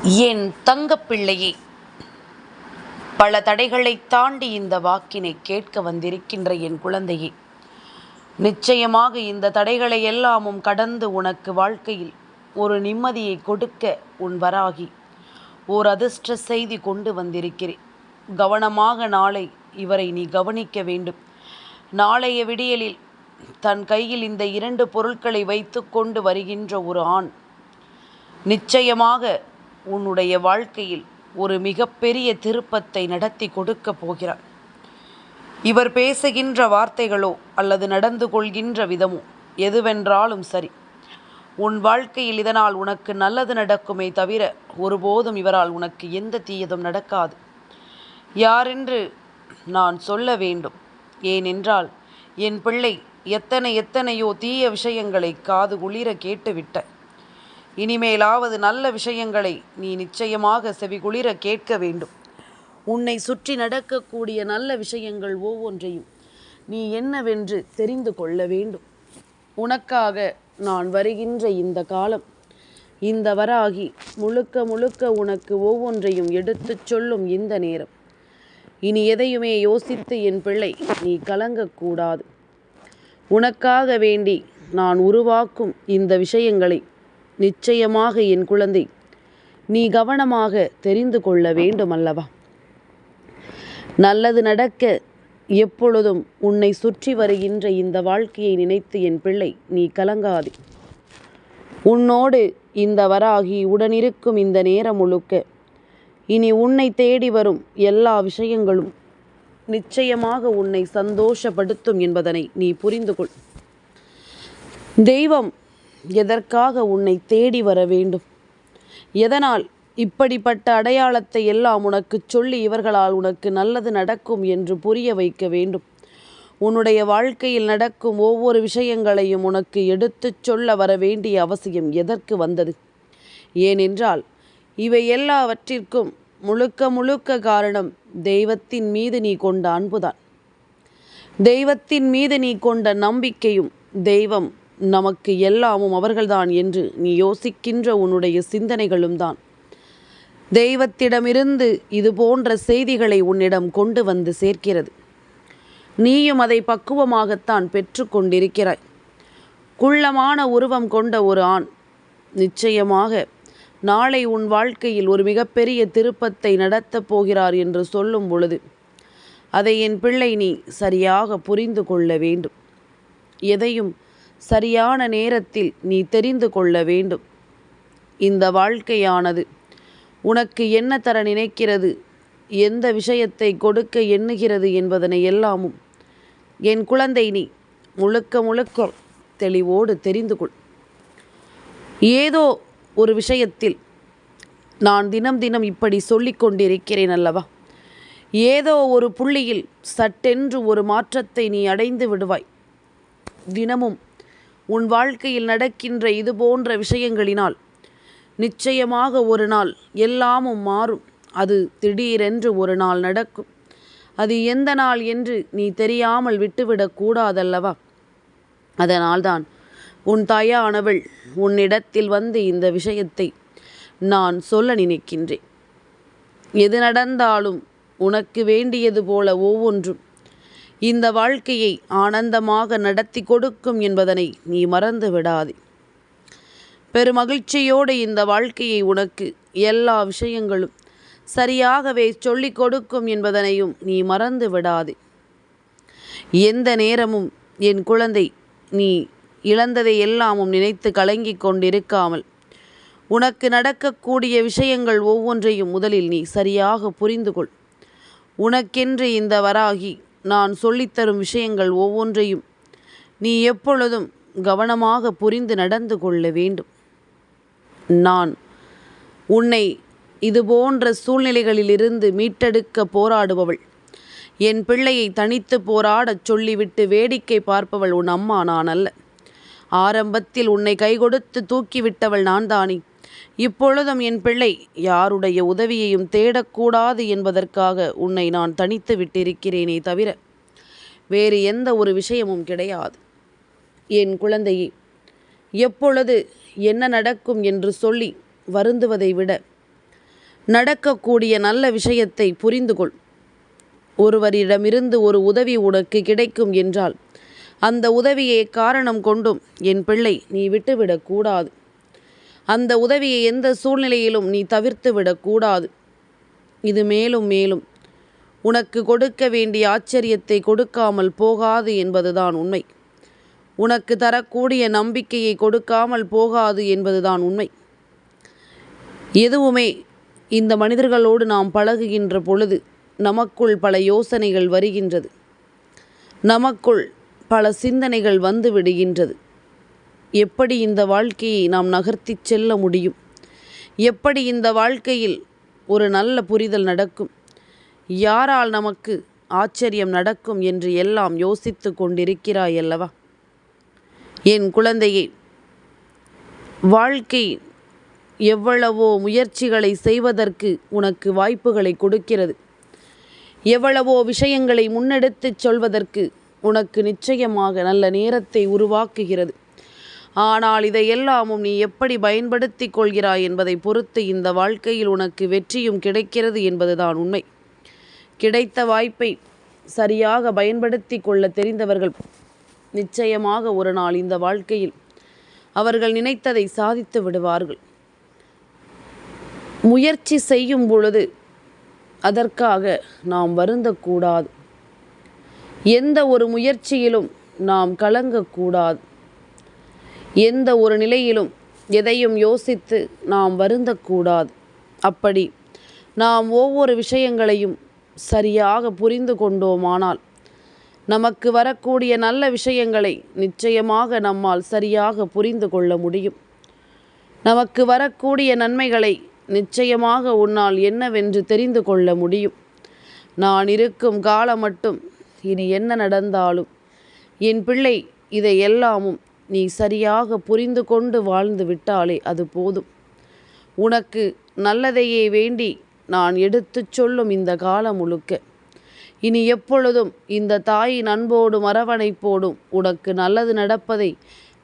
என் தங்கப்பிள்ளையே, பல தடைகளைத் தாண்டி இந்த வாக்கினை கேட்க வந்திருக்கின்ற என் குழந்தையே, நிச்சயமாக இந்த தடைகளை எல்லாமும் கடந்து உனக்கு வாழ்க்கையில் ஒரு நிம்மதியை கொடுக்க உன் வராகி ஓர் அதிர்ஷ்ட செய்தி கொண்டு வந்திருக்கிறேன். கவனமாக நாளை இவரை நீ கவனிக்க வேண்டும். நாளைய விடியலில் தன் கையில் இந்த 2 பொருட்களை வைத்து கொண்டு வருகின்ற ஒரு ஆண் நிச்சயமாக உன்னுடைய வாழ்க்கையில் ஒரு மிகப்பெரிய திருப்பத்தை நடத்தி கொடுக்க போகிறார். இவர் பேசுகின்ற வார்த்தைகளோ அல்லது நடந்து கொள்கின்ற விதமோ எதுவென்றாலும் சரி, உன் வாழ்க்கையில் இதனால் உனக்கு நல்லது நடக்குமே தவிர ஒருபோதும் இவரால் உனக்கு எந்த தீயதும் நடக்காது. யாரென்று நான் சொல்ல வேண்டும். ஏனென்றால் என் பிள்ளை எத்தனையோ தீய விஷயங்களை காது குளிர கேட்டுவிட்ட. இனிமேலாவது நல்ல விஷயங்களை நீ நிச்சயமாக செவிகுளிர கேட்க வேண்டும். உன்னை சுற்றி நடக்கக்கூடிய நல்ல விஷயங்கள் ஒவ்வொன்றையும் நீ என்னவென்று தெரிந்து கொள்ள வேண்டும். உனக்காக நான் வருகின்ற இந்த காலம், இந்த வராகி முழுக்க உனக்கு ஒவ்வொன்றையும் எடுத்துச் சொல்லும் இந்த நேரம். இனி எதையுமே யோசித்து என் பிள்ளை நீ கலங்கக்கூடாது. உனக்காக வேண்டி நான் உருவாக்கும் இந்த விஷயங்களை நிச்சயமாக என் குழந்தை நீ கவனமாக தெரிந்து கொள்ள வேண்டும் அல்லவா? நல்லது நடக்க எப்பொழுதும் உன்னை சுற்றி வருகின்ற இந்த வாழ்க்கையை நினைத்து என் பிள்ளை நீ கலங்காதே. உன்னோடு இந்த வராகி உடனிருக்கும் இந்த நேரம் முழுக்க இனி உன்னை தேடி வரும் எல்லா விஷயங்களும் நிச்சயமாக உன்னை சந்தோஷப்படுத்தும் என்பதனை நீ புரிந்து கொள். தெய்வம் எதற்காக உன்னை தேடி வர வேண்டும்? எதனால் இப்படிப்பட்ட அடையாளத்தை எல்லாம் உனக்கு சொல்லி இவர்களால் உனக்கு நல்லது நடக்கும் என்று புரிய வைக்க வேண்டும். உன்னுடைய வாழ்க்கையில் நடக்கும் ஒவ்வொரு விஷயங்களையும் உனக்கு எடுத்துச் சொல்ல வர வேண்டிய அவசியம் எதற்கு வந்தது? ஏனென்றால் இவை எல்லாவற்றிற்கும் முழுக்க காரணம் தெய்வத்தின் மீது நீ கொண்ட அன்புதான். தெய்வத்தின் மீது நீ கொண்ட நம்பிக்கையும், தெய்வம் நமக்கு எல்லாமும் அவர்கள்தான் என்று நீ யோசிக்கின்ற உன்னுடைய சிந்தனைகளும் தான் தெய்வத்திடமிருந்து இது போன்ற செய்திகளை உன்னிடம் கொண்டு வந்து சேர்க்கிறது. நீயும் அதை பக்குவமாகத்தான் பெற்று கொண்டிருக்கிறாய். குள்ளமான உருவம் கொண்ட ஒரு ஆண் நிச்சயமாக நாளை உன் வாழ்க்கையில் ஒரு மிகப்பெரிய திருப்பத்தை நடத்தப் போகிறார் என்று சொல்லும் பொழுது அதை என் பிள்ளை நீ சரியாக புரிந்து கொள்ள வேண்டும். எதையும் சரியான நேரத்தில் நீ தெரிந்து கொள்ள வேண்டும். இந்த வாழ்க்கையானது உனக்கு என்ன தர நினைக்கிறது, எந்த விஷயத்தை கொடுக்க எண்ணுகிறது என்பதனை எல்லாமும் என் குழந்தை நீ முழுக்க தெளிவோடு தெரிந்து கொள். ஏதோ ஒரு விஷயத்தில் நான் தினம் இப்படி சொல்லிக் கொண்டிருக்கிறேன் அல்லவா? ஏதோ ஒரு புள்ளியில் சட்டென்று ஒரு மாற்றத்தை நீ அடைந்து விடுவாய். தினமும் உன் வாழ்க்கையில் நடக்கின்ற இது போன்ற விஷயங்களினால் நிச்சயமாக ஒரு நாள் எல்லாமும் மாறும். அது திடீரென்று ஒரு நாள் நடக்கும். அது எந்த நாள் என்று நீ தெரியாமல் விட்டுவிடக்கூடாதல்லவா? அதனால்தான் உன் தாயானவள் உன்னிடத்தில் வந்து இந்த விஷயத்தை நான் சொல்ல நினைக்கின்றேன். எது நடந்தாலும் உனக்கு வேண்டியது போல ஒவ்வொன்றும் இந்த வாழ்க்கையை ஆனந்தமாக நடத்தி கொடுக்கும் என்பதனை நீ மறந்து விடாதே. பெருமகிழ்ச்சியோடு இந்த வாழ்க்கையை உனக்கு எல்லா விஷயங்களும் சரியாகவே சொல்லிக் கொடுக்கும் என்பதனையும் நீ மறந்து விடாதே. எந்த நேரமும் என் குழந்தை நீ இழந்ததை எல்லாமும் நினைத்து கலங்கிக் கொண்டிருக்காமல் உனக்கு நடக்கக்கூடிய விஷயங்கள் ஒவ்வொன்றையும் முதலில் நீ சரியாக புரிந்து கொள். உனக்கென்று இந்த வராகி நான் சொல்லித்தரும் விஷயங்கள் ஒவ்வொன்றையும் நீ எப்பொழுதும் கவனமாக புரிந்து நடந்து கொள்ள வேண்டும். நான் உன்னை இதுபோன்ற சூழ்நிலைகளிலிருந்து மீட்டெடுக்க போராடுபவள். என் பிள்ளையை தனித்து போராடச் சொல்லிவிட்டு வேடிக்கை பார்ப்பவள் உன் அம்மா நான் அல்ல. ஆரம்பத்தில் உன்னை கைகொடுத்து தூக்கிவிட்டவள் நான் தானே. இப்பொழுதும் என் பிள்ளை யாருடைய உதவியையும் தேடக்கூடாது என்பதற்காக உன்னை நான் தனித்து விட்டிருக்கிறேனே தவிர வேறு எந்த ஒரு விஷயமும் கிடையாது. என் குழந்தையே, எப்பொழுது என்ன நடக்கும் என்று சொல்லி வருந்துவதை விட நடக்கக்கூடிய நல்ல விஷயத்தை புரிந்து கொள். ஒருவரிடமிருந்து ஒரு உதவி உனக்கு கிடைக்கும் என்றால் அந்த உதவியை காரணம் கொண்டும் என் பிள்ளை நீ விட்டுவிடக்கூடாது. அந்த உதவியை எந்த சூழ்நிலையிலும் நீ தவிர்த்து விடக்கூடாது. இது மேலும் மேலும் உனக்கு கொடுக்க வேண்டிய ஆச்சரியத்தை கொடுக்காமல் போகாது என்பதுதான் உண்மை. உனக்கு தரக்கூடிய நம்பிக்கையை கொடுக்காமல் போகாது என்பதுதான் உண்மை. எதுவுமே இந்த மனிதர்களோடு நாம் பழகுகின்ற பொழுது நமக்குள் பல யோசனைகள் வருகின்றது, நமக்குள் பல சிந்தனைகள் வந்து விடுகின்றது. எப்படி இந்த வாழ்க்கையை நாம் நகர்த்தி செல்ல முடியும், எப்படி இந்த வாழ்க்கையில் ஒரு நல்ல புரிதல் நடக்கும், யாரால் நமக்கு ஆச்சரியம் நடக்கும் என்று எல்லாம் யோசித்து கொண்டிருக்கிறாய் அல்லவா? என் குழந்தையே, வாழ்க்கை எவ்வளவோ முயற்சிகளை செய்வதற்கு உனக்கு வாய்ப்புகளை கொடுக்கிறது. எவ்வளவோ விஷயங்களை முன்னெடுத்துச் சொல்வதற்கு உனக்கு நிச்சயமாக நல்ல நேரத்தை உருவாக்குகிறது. ஆனால் இதையெல்லாமும் நீ எப்படி பயன்படுத்தி கொள்கிறாய் என்பதை பொறுத்து இந்த வாழ்க்கையில் உனக்கு வெற்றியும் கிடைக்கிறது என்பதுதான் உண்மை. கிடைத்த வாய்ப்பை சரியாக பயன்படுத்தி கொள்ள தெரிந்தவர்கள் நிச்சயமாக ஒரு நாள் இந்த வாழ்க்கையில் அவர்கள் நினைத்ததை சாதித்து விடுவார்கள். முயற்சி செய்யும் பொழுது அதற்காக நாம் வருந்தக்கூடாது. எந்த ஒரு முயற்சியிலும் நாம் கலங்கக்கூடாது. எந்த ஒரு நிலையிலும் எதையும் யோசித்து நாம் வருந்தக்கூடாது. அப்படி நாம் ஒவ்வொரு விஷயங்களையும் சரியாக புரிந்து கொண்டோமானால் நமக்கு வரக்கூடிய நல்ல விஷயங்களை நிச்சயமாக நம்மால் சரியாக புரிந்து கொள்ள முடியும். நமக்கு வரக்கூடிய நன்மைகளை நிச்சயமாக உன்னால் என்னவென்று தெரிந்து கொள்ள முடியும். நான் இருக்கும் காலம் மட்டும் இனி என்ன நடந்தாலும் என் பிள்ளை இதையெல்லாமும் நீ சரியாக புரிந்து கொண்டு வாழ்ந்து விட்டாலே அது போதும். உனக்கு நல்லதையே வேண்டி நான் எடுத்துச் சொல்லும் இந்த காலம் முழுக்க இனி எப்பொழுதும் இந்த தாயின் அன்போடும் அரவணைப்போடும் உனக்கு நல்லது நடப்பதை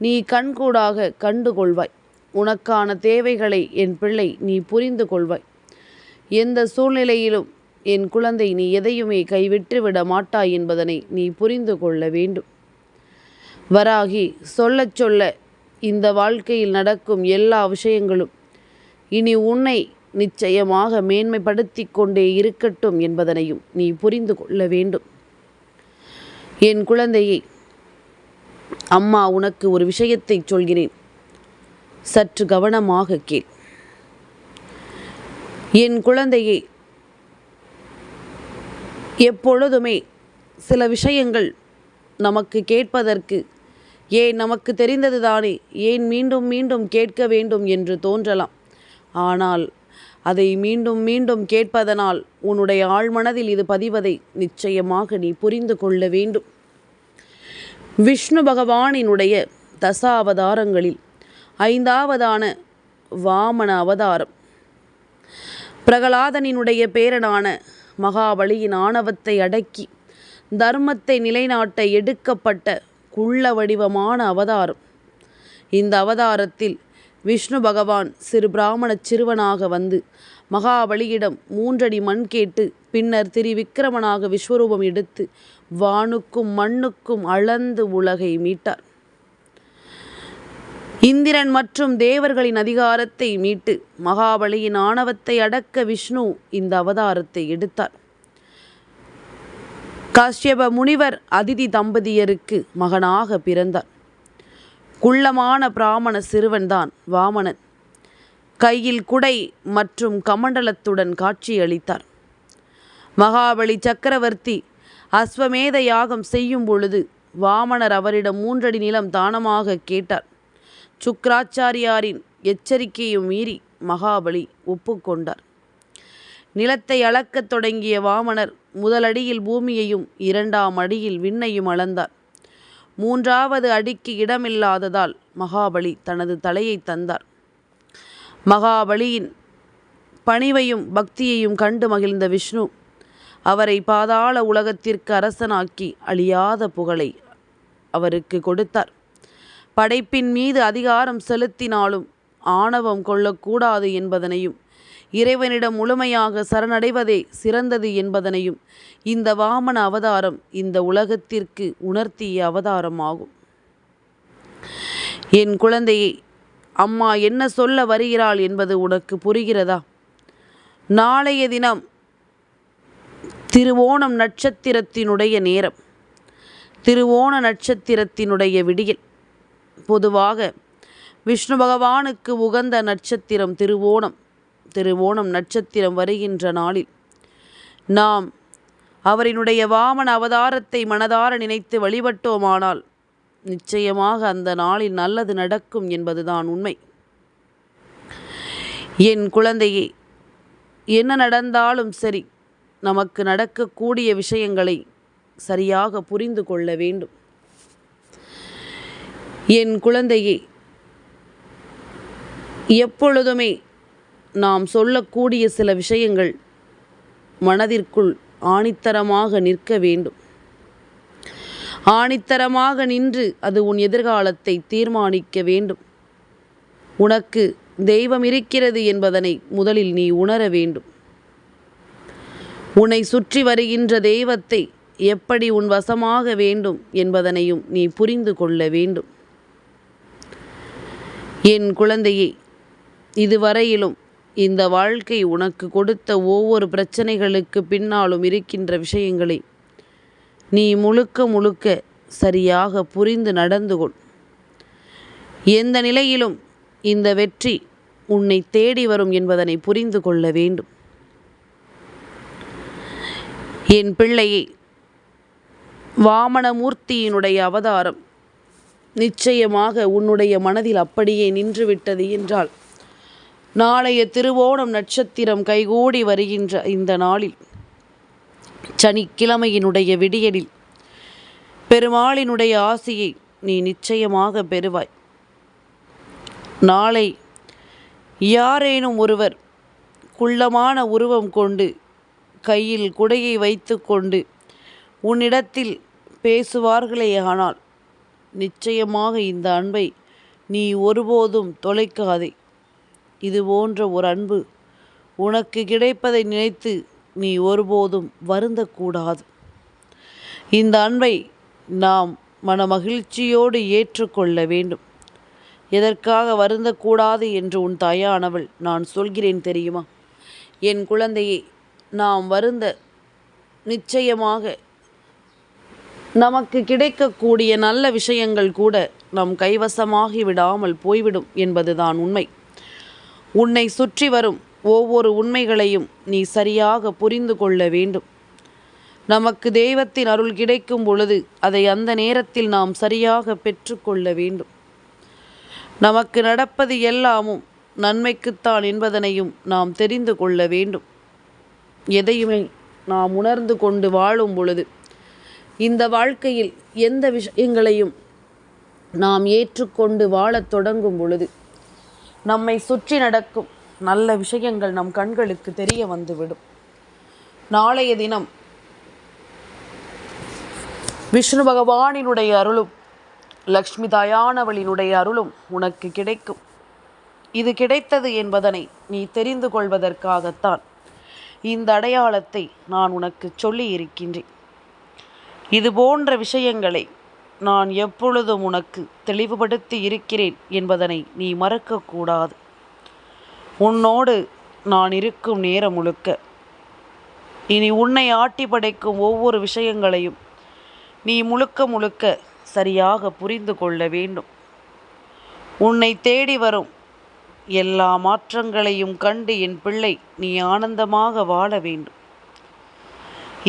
நீ கண்கூடாக கண்டுகொள்வாய். உனக்கான தேவைகளை என் பிள்ளை நீ புரிந்து கொள்வாய். எந்த சூழ்நிலையிலும் என் குழந்தை நீ எதையுமே கைவிட்டு விட மாட்டாய் என்பதனை நீ புரிந்து கொள்ள வேண்டும். வராகி சொல்ல சொல்ல இந்த வாழ்க்கையில் நடக்கும் எல்லா விஷயங்களும் இனி உன்னை நிச்சயமாக மேன்மைப்படுத்தி கொண்டே இருக்கட்டும் என்பதனையும் நீ புரிந்து கொள்ள வேண்டும். என் குழந்தையை, அம்மா உனக்கு ஒரு விஷயத்தை சொல்கிறேன், சற்று கவனமாக கேள். என் குழந்தையே, எப்பொழுதுமே சில விஷயங்கள் நமக்கு கேட்பதற்கு ஏன் நமக்கு தெரிந்தது தானே, ஏன் மீண்டும் மீண்டும் கேட்க வேண்டும் என்று தோன்றலாம். ஆனால் அதை மீண்டும் மீண்டும் கேட்பதனால் உன்னுடைய ஆழ்மனதில் இது பதிவதை நிச்சயமாக நீ புரிந்து கொள்ள வேண்டும். விஷ்ணு பகவானினுடைய தசாவதாரங்களில் 5ஆவதான வாமன அவதாரம், பிரகலாதனினுடைய பேரனான மகாபலியின் ஆணவத்தை அடக்கி தர்மத்தை நிலைநாட்ட எடுக்கப்பட்ட குள்ள வடிவமான அவதாரம். இந்த அவதாரத்தில் விஷ்ணு பகவான் சிறு பிராமண சிறுவனாக வந்து மகாபலியிடம் 3 அடி மண் கேட்டு பின்னர் திரிவிக்கிரமனாக விஸ்வரூபம் எடுத்து வானுக்கும் மண்ணுக்கும் அளந்து உலகை மீட்டார். இந்திரன் மற்றும் தேவர்களின் அதிகாரத்தை மீட்டு மகாபலியின் ஆணவத்தை அடக்க விஷ்ணு இந்த அவதாரத்தை எடுத்தார். காஷ்யப முனிவர் அதிதி தம்பதியருக்கு மகனாக பிறந்தார். குள்ளமான பிராமண சிறுவன்தான் வாமனன். கையில் குடை மற்றும் கமண்டலத்துடன் காட்சியளித்தார். மகாபலி சக்கரவர்த்தி அஸ்வமேத யாகம் செய்யும் பொழுது வாமனர் அவரிடம் 3 அடி நிலம் தானமாக கேட்டார். சுக்ராச்சாரியாரின் எச்சரிக்கையும் மீறி மகாபலி ஒப்புக்கொண்டார். நிலத்தை அளக்கத் தொடங்கிய வாமனர் முதல் அடியில் பூமியையும் 2ஆம் அடியில் விண்ணையும் அளந்தார். 3ஆவது அடிக்கு இடமில்லாததால் மகாபலி தனது தலையை தந்தார். மகாபலியின் பணிவையும் பக்தியையும் கண்டு மகிழ்ந்த விஷ்ணு அவரை பாதாள உலகத்திற்கு அரசனாக்கி அழியாத புகழை அவருக்கு கொடுத்தார். படைப்பின் மீது அதிகாரம் செலுத்தினாலும் ஆணவம் கொள்ளக்கூடாது என்பதனையும் இறைவனிடம் முழுமையாக சரணடைவதே சிறந்தது என்பதனையும் இந்த வாமன அவதாரம் இந்த உலகத்திற்கு உணர்த்திய அவதாரமாகும். என் குழந்தையை, அம்மா என்ன சொல்ல வருகிறாள் என்பது உனக்கு புரிகிறதா? நாளைய தினம் திருவோணம் நட்சத்திரத்தினுடைய நேரம், திருவோண நட்சத்திரத்தினுடைய விடியல். பொதுவாக விஷ்ணு பகவானுக்கு உகந்த நட்சத்திரம் திருவோணம். திருவோணம் நட்சத்திரம் வருகின்ற நாளில் நாம் அவரினுடைய வாமன அவதாரத்தை மனதார நினைத்து வழிபட்டோமானால் நிச்சயமாக அந்த நாளில் நல்லது நடக்கும் என்பதுதான் உண்மை. என் குழந்தையே, என்ன நடந்தாலும் சரி, நமக்கு நடக்கக்கூடிய விஷயங்களை சரியாக புரிந்து கொள்ள வேண்டும். என் குழந்தையே, எப்பொழுதுமே நாம் சொல்லக்கூடிய சில விஷயங்கள் மனதிற்குள் ஆணித்தரமாக நிற்க வேண்டும். ஆணித்தரமாக நின்று அது உன் எதிர்காலத்தை தீர்மானிக்க வேண்டும். உனக்கு தெய்வம் இருக்கிறது என்பதனை முதலில் நீ உணர வேண்டும். உன்னை சுற்றி வருகின்ற தெய்வத்தை எப்படி உன் வசமாக வேண்டும் என்பதனையும் நீ புரிந்து கொள்ள வேண்டும். என் குழந்தையே, இதுவரையிலும் இந்த வாழ்க்கை உனக்கு கொடுத்த ஒவ்வொரு பிரச்சனைகளுக்கு பின்னாலும் இருக்கின்ற விஷயங்களை நீ முழுக்க முழுக்க சரியாக புரிந்து நடந்து கொள். எந்த நிலையிலும் இந்த வெற்றி உன்னை தேடி வரும் என்பதனை புரிந்து கொள்ள வேண்டும். என் பிள்ளையே, வாமனமூர்த்தியினுடைய அவதாரம் நிச்சயமாக உன்னுடைய மனதில் அப்படியே நின்றுவிட்டது என்றால், நாளைய திருவோணம் நட்சத்திரம் கைகூடி வருகின்ற இந்த நாளில், சனிக்கிழமையினுடைய விடியலில் பெருமாளினுடைய ஆசியை நீ நிச்சயமாக பெறுவாய். நாளை யாரேனும் ஒருவர் குள்ளமான உருவம் கொண்டு கையில் குடையை வைத்து கொண்டு உன்னிடத்தில் பேசுவார்களேயானால் நிச்சயமாக இந்த அன்பை நீ ஒருபோதும் தொலைக்காதே. இது போன்ற ஒரு அன்பு உனக்கு கிடைப்பதை நினைத்து நீ ஒருபோதும் வருந்தக்கூடாது. இந்த அன்பை நாம் மனமகிழ்ச்சியோடு ஏற்றுக்கொள்ள வேண்டும். எதற்காக வருந்தக்கூடாது என்று உன் தாயானவள் நான் சொல்கிறேன் தெரியுமா? என் குழந்தையே, நாம் வருந்த நிச்சயமாக நமக்கு கிடைக்கக்கூடிய நல்ல விஷயங்கள் கூட நம் கைவசமாகி விடாமல் போய்விடும் என்பதுதான் உண்மை. உன்னை சுற்றி வரும் ஒவ்வொரு உண்மைகளையும் நீ சரியாக புரிந்து கொள்ள வேண்டும். நமக்கு தெய்வத்தின் அருள் கிடைக்கும் பொழுது அதை அந்த நேரத்தில் நாம் சரியாக பெற்றுக்கொள்ள வேண்டும். நமக்கு நடப்பது எல்லாமும் நன்மைக்குத்தான் என்பதனையும் நாம் தெரிந்து கொள்ள வேண்டும். எதையுமே நாம் உணர்ந்து கொண்டு வாழும் பொழுது, இந்த வாழ்க்கையில் எந்த விஷயங்களையும் நாம் ஏற்றுக்கொண்டு வாழத் தொடங்கும் பொழுது நம்மை சுற்றி நடக்கும் நல்ல விஷயங்கள் நம் கண்களுக்கு தெரிய வந்துவிடும். நாளைய தினம் விஷ்ணு பகவானினுடைய அருளும் லக்ஷ்மி தாயானவளினுடைய அருளும் உனக்கு கிடைக்கும். இது கிடைத்தது என்பதனை நீ தெரிந்து கொள்வதற்காகத்தான் இந்த அடையாளத்தை நான் உனக்கு சொல்லி இருக்கின்றேன். இது போன்ற விஷயங்களை நான் எப்பொழுதும் உனக்கு தெளிவுபடுத்தி இருக்கிறேன் என்பதனை நீ மறக்கக்கூடாது. உன்னோடு நான் இருக்கும் நேரம் முழுக்க இனி உன்னை ஆட்டி படைக்கும் ஒவ்வொரு விஷயங்களையும் நீ முழுக்க முழுக்க சரியாக புரிந்து கொள்ள வேண்டும். உன்னை தேடி வரும் எல்லா மாற்றங்களையும் கண்டு என் பிள்ளை நீ ஆனந்தமாக வாழ வேண்டும்.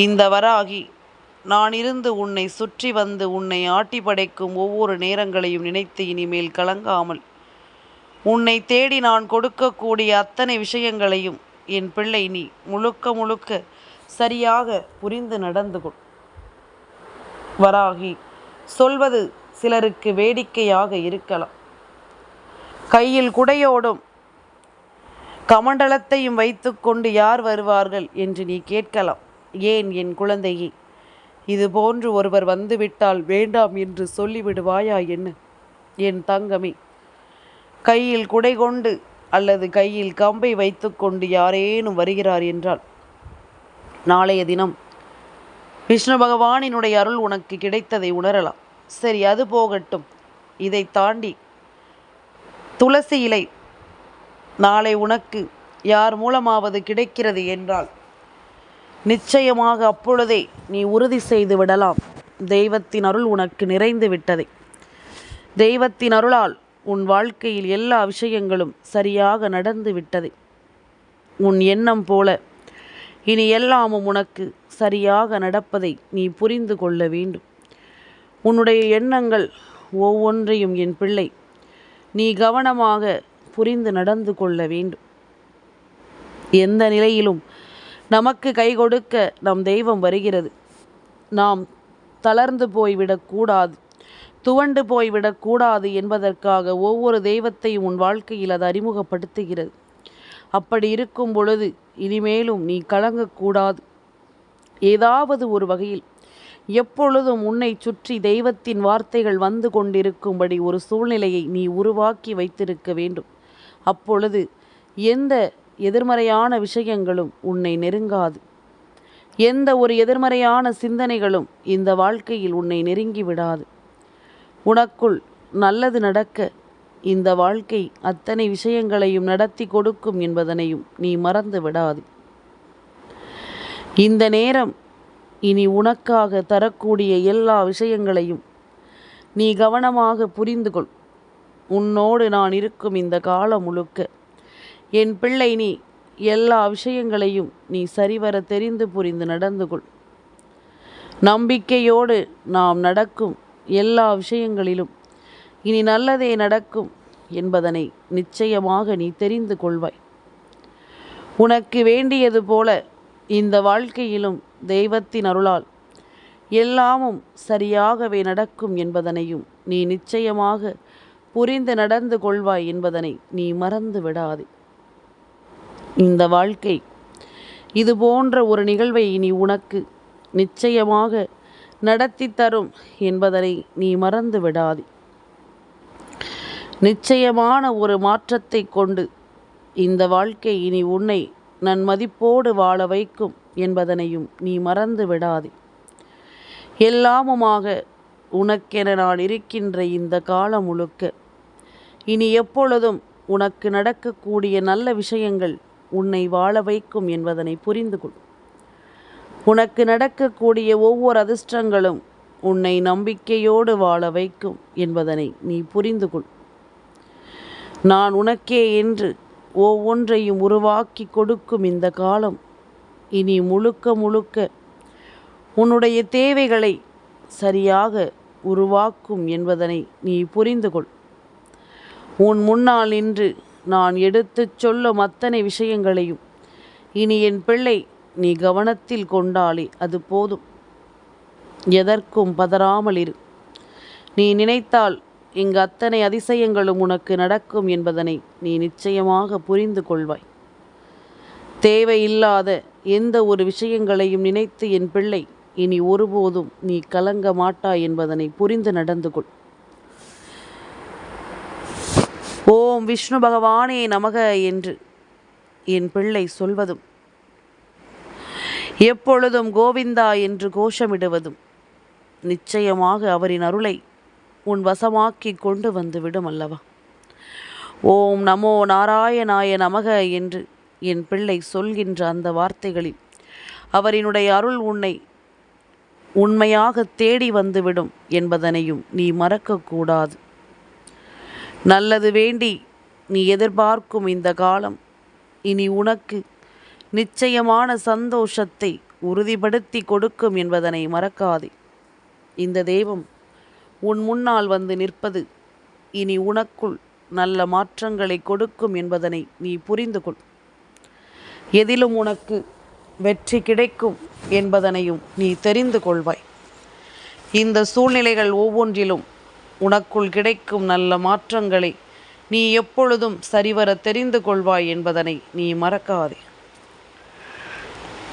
இந்த வராகி நான் இருந்து உன்னை சுற்றி வந்து உன்னை ஆட்டி படைக்கும் ஒவ்வொரு நேரங்களையும் நினைத்து இனிமேல் கலங்காமல் உன்னை தேடி நான் கொடுக்கக்கூடிய அத்தனை விஷயங்களையும் என் பிள்ளை நீ முழுக்க முழுக்க சரியாக புரிந்து நடந்து கொள். வராகி சொல்வது சிலருக்கு வேடிக்கையாக இருக்கலாம். கையில் குடையோடும் கமண்டலத்தையும் வைத்துக்கொண்டு யார் வருவார்கள் என்று நீ கேட்கலாம். ஏன் என் குழந்தையே, இது போன்று ஒருவர் வந்துவிட்டால் வேண்டாம் என்று சொல்லிவிடுவாயா என்ன? என் தங்கமே, கையில் குடை கொண்டு அல்லது கையில் கம்பை வைத்துக்கொண்டு யாரேனும் வருகிறார் என்றால் நாளைய தினம் விஷ்ணு பகவானினுடைய அருள் உனக்கு கிடைத்ததை உணரலாம். சரி, அது போகட்டும். இதை தாண்டி துளசி இலை நாளை உனக்கு யார் மூலமாவது கிடைக்கிறது என்றால் நிச்சயமாக அப்பொழுதே நீ உறுதி செய்து விடலாம், தெய்வத்தின் அருள் உனக்கு நிறைந்து விட்டதை. தெய்வத்தின் அருளால் உன் வாழ்க்கையில் எல்லா விஷயங்களும் சரியாக நடந்து விட்டதை. உன் எண்ணம் போல இனி எல்லாமும் உனக்கு சரியாக நடப்பதை நீ புரிந்து கொள்ள வேண்டும். உன்னுடைய எண்ணங்கள் ஒவ்வொன்றையும் என் பிள்ளை நீ கவனமாக புரிந்து நடந்து கொள்ள வேண்டும். எந்த நிலையிலும் நமக்கு கை கொடுக்க நம் தெய்வம் வருகிறது. நாம் தளர்ந்து போய்விடக்கூடாது, துவண்டு போய்விடக்கூடாது என்பதற்காக ஒவ்வொரு தெய்வத்தையும் உன் வாழ்க்கையில் அது அறிமுகப்படுத்துகிறது. அப்படி இருக்கும் பொழுது இனிமேலும் நீ கலங்கக்கூடாது. ஏதாவது ஒரு வகையில் எப்பொழுதும் உன்னை சுற்றி தெய்வத்தின் வார்த்தைகள் வந்து கொண்டிருக்கும்படி ஒரு சூழ்நிலையை நீ உருவாக்கி வைத்திருக்க வேண்டும். அப்பொழுது எந்த எதிர்மறையான விஷயங்களும் உன்னை நெருங்காது. எந்த ஒரு எதிர்மறையான சிந்தனைகளும் இந்த வாழ்க்கையில் உன்னை நெருங்கி விடாது. உனக்குள் நல்லது நடக்க இந்த வாழ்க்கை அத்தனை விஷயங்களையும் நடத்தி கொடுக்கும் என்பதனையும் நீ மறந்து விடாது. இந்த நேரம் இனி உனக்காக தரக்கூடிய எல்லா விஷயங்களையும் நீ கவனமாக புரிந்து கொள். உன்னோடு நான் இருக்கும் இந்த காலம் முழுக்க என் பிள்ளை நீ எல்லா விஷயங்களையும் நீ சரிவர தெரிந்து புரிந்து நடந்து கொள். நம்பிக்கையோடு நாம் நடக்கும் எல்லா விஷயங்களிலும் இனி நல்லதே நடக்கும் என்பதனை நிச்சயமாக நீ தெரிந்து கொள்வாய். உனக்கு வேண்டியது போல இந்த வாழ்க்கையிலும் தெய்வத்தின் அருளால் எல்லாமும் சரியாகவே நடக்கும் என்பதனையும் நீ நிச்சயமாக புரிந்து நடந்து கொள்வாய் என்பதனை நீ மறந்து விடாதே. இந்த வாழ்க்கை இது போன்ற ஒரு நிகழ்வை இனி உனக்கு நிச்சயமாக நடத்தி தரும் என்பதனை நீ மறந்து விடாதே. நிச்சயமான ஒரு மாற்றத்தை கொண்டு இந்த வாழ்க்கை இனி உன்னை நன்மதிப்போடு வாழ வைக்கும் என்பதனையும் நீ மறந்து விடாதே. எல்லாமுமாக உனக்கென நான் இருக்கின்ற இந்த காலம் முழுக்க இனி எப்பொழுதும் உனக்கு நடக்கக்கூடிய நல்ல விஷயங்கள் உன்னை வாழ வைக்கும் என்பதனை புரிந்து கொள். உனக்கு நடக்கக்கூடிய ஒவ்வொரு அதிர்ஷ்டங்களும் உன்னை நம்பிக்கையோடு வாழ வைக்கும் என்பதனை நீ புரிந்து கொள். நான் உனக்கே என்று ஒவ்வொன்றையும் உருவாக்கி கொடுக்கும் இந்த காலம் இனி முழுக்க முழுக்க உன்னுடைய தேவைகளை சரியாக உருவாக்கும் என்பதனை நீ புரிந்து கொள். உன் முன்னால் நின்று நான் எடுத்துச் சொல்லும் அத்தனை விஷயங்களையும் இனி என் பிள்ளை நீ கவனத்தில் கொண்டாலே அது போதும். எதற்கும் பதறாமல் இரு. நீ நினைத்தால் இங்கு அத்தனை அதிசயங்களும் உனக்கு நடக்கும் என்பதனை நீ நிச்சயமாக புரிந்து கொள்வாய். தேவையில்லாத எந்த ஒரு விஷயங்களையும் நினைத்து என் பிள்ளை இனி ஒருபோதும் நீ கலங்க மாட்டாய் என்பதனை புரிந்து நடந்து கொள். ஓம் விஷ்ணு பகவானே நமக என்று என் பிள்ளை சொல்வதும் எப்பொழுதும் கோவிந்தா என்று கோஷமிடுவதும் நிச்சயமாக அவரின் அருளை உன் வசமாக்கி கொண்டு வந்து விடும் அல்லவா. ஓம் நமோ நாராயணாய நமக என்று என் பிள்ளை சொல்கின்ற அந்த வார்த்தைகளில் அவரினுடைய அருள் உன்னை உண்மையாக தேடி வந்துவிடும் என்பதனையும் நீ மறக்கக்கூடாது. நல்லது வேண்டி நீ எதிர்பார்க்கும் இந்த காலம் இனி உனக்கு நிச்சயமான சந்தோஷத்தை உறுதிப்படுத்தி கொடுக்கும் என்பதனை மறக்காதே. இந்த தெய்வம் உன் முன்னால் வந்து நிற்பது இனி உனக்குள் நல்ல மாற்றங்களை கொடுக்கும் என்பதனை நீ புரிந்து கொள். எதிலும் உனக்கு வெற்றி கிடைக்கும் என்பதனையும் நீ தெரிந்து கொள்வாய். இந்த சூழ்நிலைகள் ஒவ்வொன்றிலும் உனக்குள் கிடைக்கும் நல்ல மாற்றங்களை நீ எப்பொழுதும் சரிவர தெரிந்து கொள்வாய் என்பதனை நீ மறக்காதே.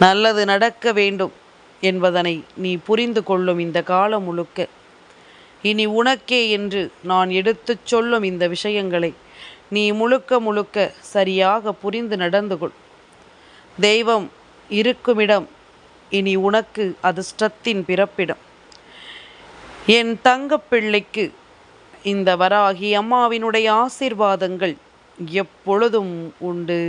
நல்லது நடக்க வேண்டும் என்பதனை நீ புரிந்து கொள்ளும் இந்த காலம் முழுக்க இனி உனக்கே என்று நான் எடுத்துச் சொல்லும் இந்த விஷயங்களை நீ முழுக்க முழுக்க சரியாக புரிந்து நடந்து கொள். தெய்வம் இருக்குமிடம் இனி உனக்கு அதிர்ஷ்டத்தின் பிறப்பிடம். என் தங்கப்பிள்ளைக்கு இந்த வராகி அம்மாவினுடைய ஆசீர்வாதங்கள் எப்பொழுதும் உண்டு.